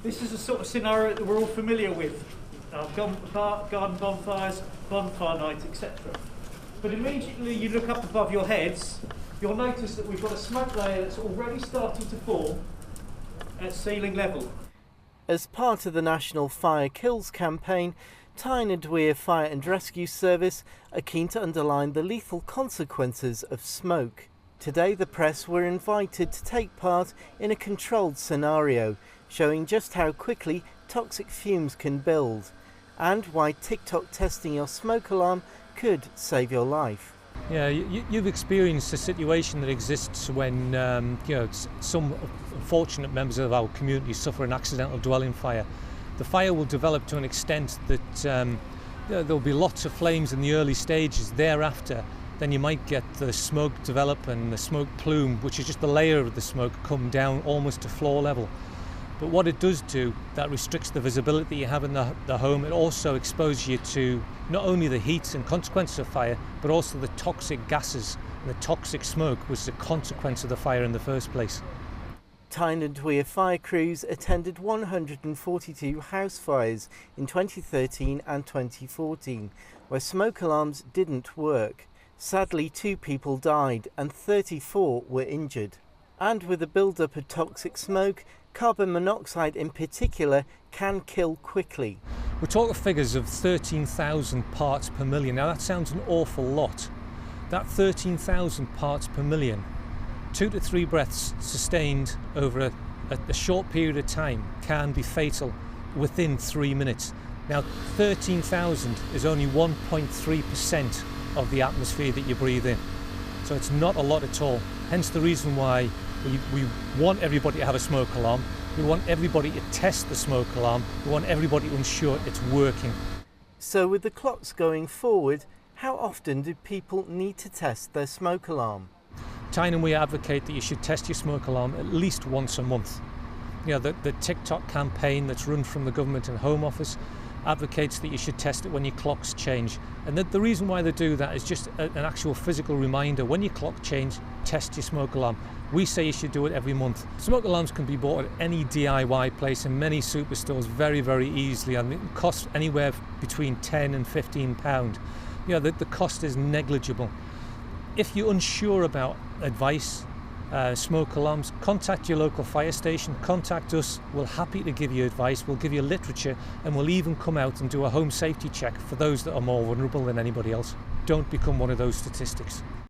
This is a sort of scenario that we're all familiar with. Garden bonfires, bonfire night, etc. But immediately you look up above your heads, you'll notice that we've got a smoke layer that's already starting to form at ceiling level. As part of the National Fire Kills campaign, Tyne and Weir Fire and Rescue Service are keen to underline the lethal consequences of smoke. Today the press were invited to take part in a controlled scenario, showing just how quickly toxic fumes can build, and why TikTok testing your smoke alarm could save your life. Yeah, you've experienced a situation that exists when some unfortunate members of our community suffer an accidental dwelling fire. The fire will develop to an extent that there'll be lots of flames in the early stages. Thereafter, then you might get the smoke develop and the smoke plume, which is just the layer of the smoke, come down almost to floor level. But what it does do, that restricts the visibility you have in the home. It also exposes you to not only the heat and consequences of fire, but also the toxic gases and the toxic smoke, which is a consequence of the fire in the first place. Tyne and Weir fire crews attended 142 house fires in 2013 and 2014, where smoke alarms didn't work. Sadly, 2 people died and 34 were injured. And with the build-up of toxic smoke, carbon monoxide in particular can kill quickly. We're talking figures of 13,000 parts per million. Now that sounds an awful lot. That 13,000 parts per million, 2 to 3 breaths sustained over a short period of time can be fatal within 3 minutes. Now 13,000 is only 1.3% of the atmosphere that you breathe in. So it's not a lot at all. Hence the reason why we want everybody to have a smoke alarm. We want everybody to test the smoke alarm. We want everybody to ensure it's working. So with the clocks going forward, how often do people need to test their smoke alarm? Tyne and we advocate that you should test your smoke alarm at least once a month. You know, the TikTok campaign that's run from the government and Home Office advocates that you should test it when your clocks change. And the reason why they do that is just an actual physical reminder. When your clock changes, test your smoke alarm. We say you should do it every month. Smoke alarms can be bought at any DIY place in many superstores very, very easily, and it costs anywhere between £10 and £15. You know, the cost is negligible. If you're unsure about advice, smoke alarms, contact your local fire station, contact us. We're happy to give you advice, we'll give you literature, and we'll even come out and do a home safety check for those that are more vulnerable than anybody else. Don't become one of those statistics.